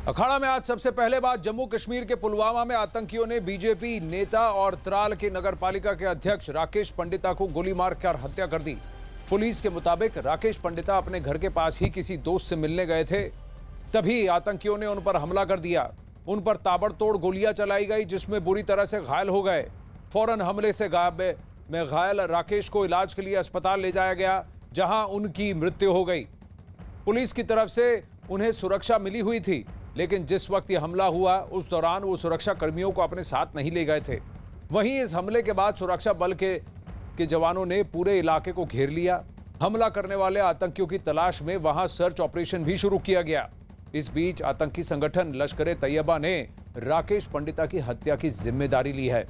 अखाड़ा में आज सबसे पहले बात जम्मू कश्मीर के पुलवामा में आतंकियों ने बीजेपी नेता और त्राल के नगरपालिका के अध्यक्ष राकेश पंडिता को गोली मारकर हत्या कर दी। पुलिस के मुताबिक राकेश पंडिता अपने घर के पास ही किसी दोस्त से मिलने गए थे, तभी आतंकियों ने उन पर हमला कर दिया। उन पर ताबड़तोड़ गोलियां चलाई गई, जिसमें बुरी तरह से घायल हो गए। फौरन हमले से घायल राकेश को इलाज के लिए अस्पताल ले जाया गया, जहां उनकी मृत्यु हो गई। पुलिस की तरफ से उन्हें सुरक्षा मिली हुई थी, लेकिन जिस वक्त यह हमला हुआ उस दौरान वो सुरक्षा कर्मियों को अपने साथ नहीं ले गए थे। वहीं इस हमले के बाद सुरक्षा बल के जवानों ने पूरे इलाके को घेर लिया। हमला करने वाले आतंकियों की तलाश में वहां सर्च ऑपरेशन भी शुरू किया गया। इस बीच आतंकी संगठन लश्कर तैयबा ने राकेश पंडिता की हत्या की जिम्मेदारी ली है।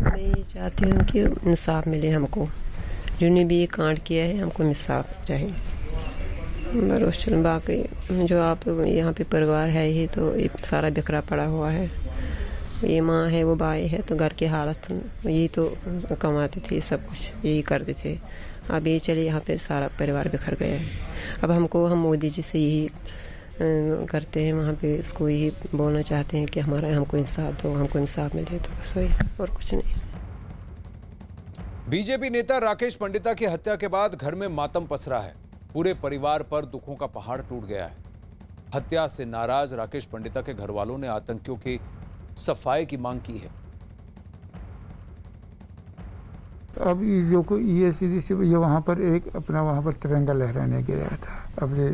मैं ये चाहती हूँ कि इंसाफ मिले हमको, जिन्होंने भी ये कांड किया है हमको इंसाफ चाहिए। बरोशन बाकी जो आप यहाँ पे परिवार है ही तो ये सारा बिखरा पड़ा हुआ है। ये माँ है, वो भाई है, तो घर की हालत यही तो कमाते थे, सब कुछ यही करते थे। अब ये चलिए यहाँ पे सारा परिवार बिखर गया है। अब हम मोदी जी से यही करते हैं, वहाँ पे इसको यही बोलना चाहते हैं कि हमको इंसाफ दो, हमको इंसाफ मिले, तो बस वही और कुछ नहीं। बीजेपी नेता राकेश पंडिता की हत्या के बाद घर में मातम पसरा है। पूरे परिवार पर दुखों का पहाड़ टूट गया है। हत्या से नाराज राकेश पंडिता के घर वालों ने आतंकियों की सफाई की मांग की है। अब जो ये सीधी सी ये वहाँ पर एक अपना वहाँ पर तिरंगा लहराने गया था, अब ये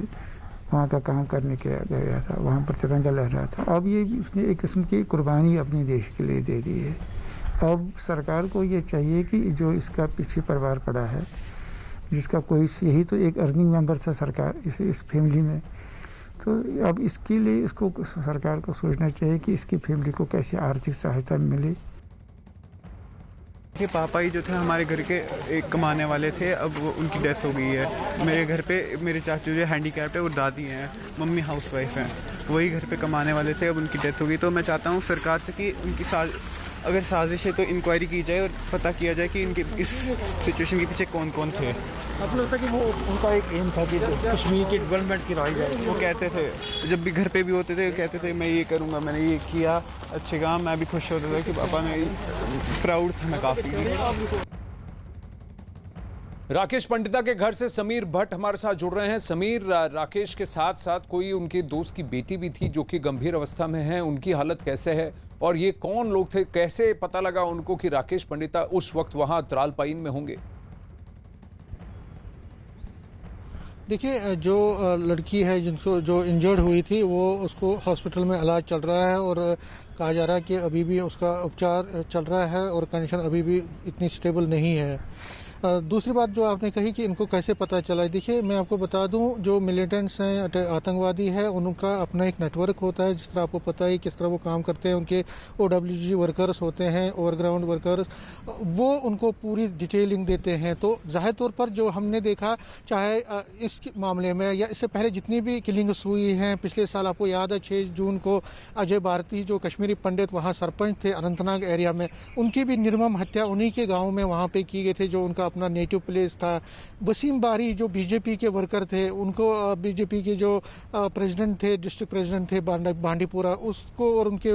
वहाँ का काम करने के गया था, वहाँ पर तिरंगा लहरा था। अब ये उसने एक किस्म की कुर्बानी अपने देश के लिए दे दी है। अब सरकार को ये चाहिए कि जो इसका पीछे परिवार पड़ा है, जिसका कोई यही तो एक अर्निंग मेंबर था सरकार इस फैमिली में, तो अब इसके लिए इसको सरकार को सोचना चाहिए कि इसकी फैमिली को कैसे आर्थिक सहायता मिले। के पापा ही जो थे हमारे घर के एक कमाने वाले थे, अब वो उनकी डेथ हो गई है। मेरे घर पे मेरे चाचू जो हैंडीकैप्ड है, वो दादी हैं, मम्मी हाउसवाइफ हैं, वही घर पे कमाने वाले थे, अब उनकी डेथ हो गई। तो मैं चाहता हूँ सरकार से कि उनकी अगर साजिश है तो इंक्वायरी की जाए और पता किया जाए कि इनके इस सिचुएशन के पीछे कौन कौन थे। आपको लगता है कि वो उनका एक एम था कि कश्मीर की डेवलपमेंट कराई जाए? वो कहते थे, जब भी घर पे भी होते थे, कहते थे मैं ये करूँगा, मैंने ये किया, अच्छे काम। मैं भी खुश होता था कि पापा ने, प्राउड था मैं काफ़ी। राकेश पंडिता के घर से समीर भट्ट हमारे साथ जुड़ रहे हैं। समीर, राकेश के साथ साथ कोई उनके दोस्त की बेटी भी थी जो कि गंभीर अवस्था में है, उनकी हालत कैसे है और ये कौन लोग थे? कैसे पता लगा उनको कि राकेश पंडिता उस वक्त वहां त्रालपाइन में होंगे? देखिए, जो लड़की है जिनको जो इंजर्ड हुई थी, वो उसको हॉस्पिटल में इलाज चल रहा है और कहा जा रहा है कि अभी भी उसका उपचार चल रहा है और कंडीशन अभी भी इतनी स्टेबल नहीं है। दूसरी बात जो आपने कही कि इनको कैसे पता चला, देखिए मैं आपको बता दूं, जो मिलिटेंट्स हैं, आतंकवादी है, उनका अपना एक नेटवर्क होता है। जिस तरह आपको पता है किस तरह वो काम करते हैं, उनके OWG वर्कर्स होते हैं, ओवरग्राउंड वर्कर्स, वो उनको पूरी डिटेलिंग देते हैं। तो जाहिर तौर पर जो हमने देखा, चाहे इस मामले में या इससे पहले जितनी भी किलिंग्स हुई हैं, पिछले साल आपको याद है 6 जून को अजय भारती जो कश्मीरी पंडित वहाँ सरपंच थे अनंतनाग एरिया में, उनकी भी निर्मम हत्या उन्हीं के गाँव में वहाँ पे की गई थी, जो उनका अपना नेटिव प्लेस था। वसीम बारी जो बीजेपी के वर्कर थे, उनको बीजेपी के जो प्रेसिडेंट थे, डिस्ट्रिक्ट प्रेसिडेंट थे बांडीपुरा, उसको और उनके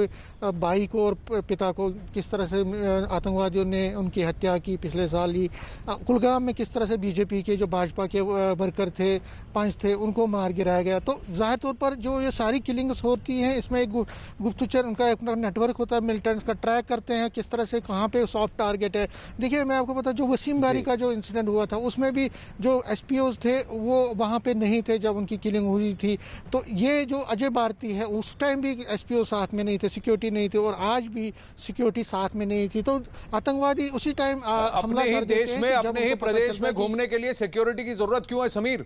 भाई को और पिता को किस तरह से आतंकवादियों ने उनकी हत्या की पिछले साल ही। कुलगाम में किस तरह से बीजेपी के जो भाजपा के वर्कर थे, 5 थे, उनको मार गिराया गया। तो जाहिर तौर पर जो ये सारी किलिंग्स होती हैं, इसमें एक गुप्तचर उनका अपना नेटवर्क होता है, मिलिटेंट्स का ट्रैक करते हैं किस तरह से कहाँ पे सॉफ्ट टारगेट है। देखिए मैं आपको बता, जो वसीम बारी का जो इंसिडेंट हुआ था, उसमें भी जो एसपीओज थे वो वहां पे नहीं थे जब उनकी किलिंग हुई थी। तो ये जो अजय भारती है, उस टाइम भी एसपीओ साथ में नहीं थे, सिक्योरिटी नहीं थी, और आज भी सिक्योरिटी साथ में नहीं थी। तो आतंकवादी उसी टाइम हमला कर देते हैं। अपने ही प्रदेश में घूमने के लिए सिक्योरिटी की जरूरत क्यों है समीर?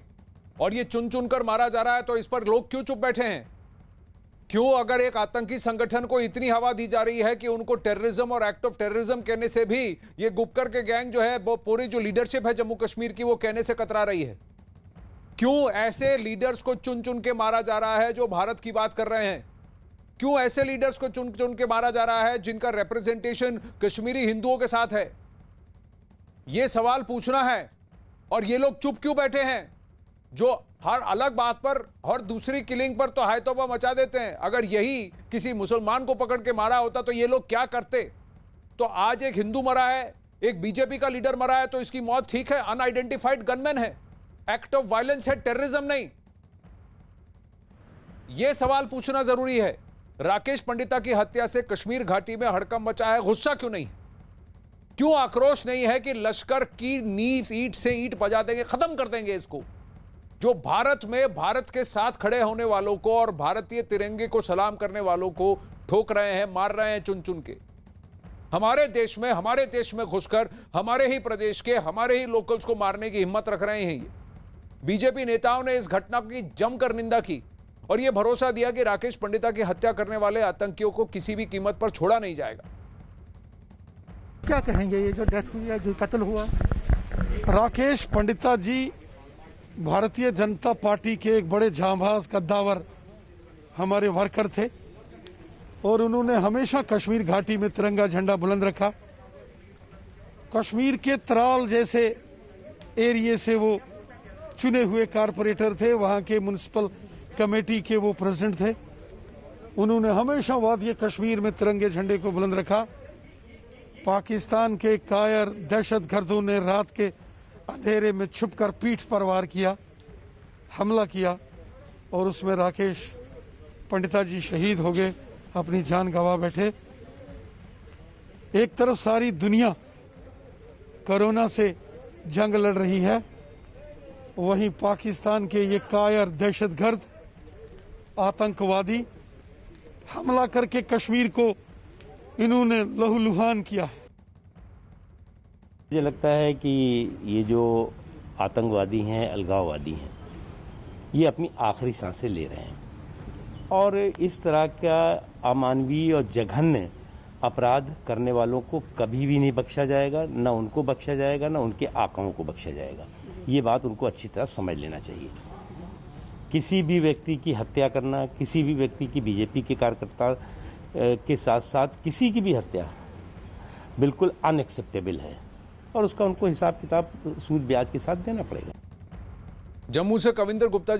और ये चुन चुन कर मारा जा रहा है, तो इस पर लोग क्यों चुप बैठे हैं? क्यों, अगर एक आतंकी संगठन को इतनी हवा दी जा रही है कि उनको टेररिज्म और एक्ट ऑफ टेररिज्म कहने से भी ये गुपकर के गैंग जो है, वो पूरी जो लीडरशिप है जम्मू कश्मीर की, वो कहने से कतरा रही है? क्यों ऐसे लीडर्स को चुन चुन के मारा जा रहा है जो भारत की बात कर रहे हैं? क्यों ऐसे लीडर्स को चुन चुन के मारा जा रहा है जिनका रिप्रेजेंटेशन कश्मीरी हिंदुओं के साथ है? यह सवाल पूछना है। और ये लोग चुप क्यों बैठे हैं? जो हर अलग बात पर और दूसरी किलिंग पर तो हाय तौबा मचा देते हैं। अगर यही किसी मुसलमान को पकड़ के मारा होता तो ये लोग क्या करते? तो आज एक हिंदू मरा है, एक बीजेपी का लीडर मरा है, तो इसकी मौत ठीक है, अनआइडेंटिफाइड गनमैन है, एक्ट ऑफ वायलेंस है, टेररिज्म नहीं। यह सवाल पूछना जरूरी है। राकेश पंडिता की हत्या से कश्मीर घाटी में हड़कंप मचा है, गुस्सा क्यों नहीं? क्यों आक्रोश नहीं है कि लश्कर की नींव ईंट से ईंट बजा देंगे, खत्म कर देंगे इसको? जो भारत में भारत के साथ खड़े होने वालों को और भारतीय तिरंगे को सलाम करने वालों को ठोक रहे हैं, मार रहे हैं चुन चुन के। हमारे देश में घुसकर हमारे ही प्रदेश के हमारे ही लोकल्स को मारने की हिम्मत रख रहे हैं। ये बीजेपी नेताओं ने इस घटना की जमकर निंदा की और यह भरोसा दिया कि राकेश पंडिता की हत्या करने वाले आतंकियों को किसी भी कीमत पर छोड़ा नहीं जाएगा। क्या कहेंगे ये जो डेथ हुई है, जो कत्ल हुआ? राकेश पंडिता जी भारतीय जनता पार्टी के एक बड़े जांबाज कद्दावर हमारे वर्कर थे और उन्होंने हमेशा कश्मीर घाटी में तिरंगा झंडा बुलंद रखा। कश्मीर के त्राल जैसे एरिया से वो चुने हुए कारपोरेटर थे, वहां के म्युनिसिपल कमेटी के वो प्रेसिडेंट थे। उन्होंने हमेशा वादी कश्मीर में तिरंगे झंडे को बुलंद रखा। पाकिस्तान के कायर दहशतगर्दों ने रात के अंधेरे में छुपकर पीठ पर वार किया, हमला किया और उसमें राकेश पंडिता जी शहीद हो गए, अपनी जान गंवा बैठे। एक तरफ सारी दुनिया कोरोना से जंग लड़ रही है, वहीं पाकिस्तान के ये कायर दहशतगर्द आतंकवादी हमला करके कश्मीर को इन्होंने लहूलुहान किया है। मुझे लगता है कि ये जो आतंकवादी हैं, अलगाववादी हैं, ये अपनी आखिरी सांसें ले रहे हैं और इस तरह का अमानवीय और जघन्य अपराध करने वालों को कभी भी नहीं बख्शा जाएगा, न उनको बख्शा जाएगा, न उनके आकाओं को बख्शा जाएगा। ये बात उनको अच्छी तरह समझ लेना चाहिए। किसी भी व्यक्ति की हत्या करना, किसी भी व्यक्ति की बीजेपी के कार्यकर्ता के साथ साथ किसी की भी हत्या बिल्कुल अनएक्सेप्टेबल है और उसका उनको हिसाब किताब सूद ब्याज के साथ देना पड़ेगा। जम्मू से कविंदर गुप्ता जी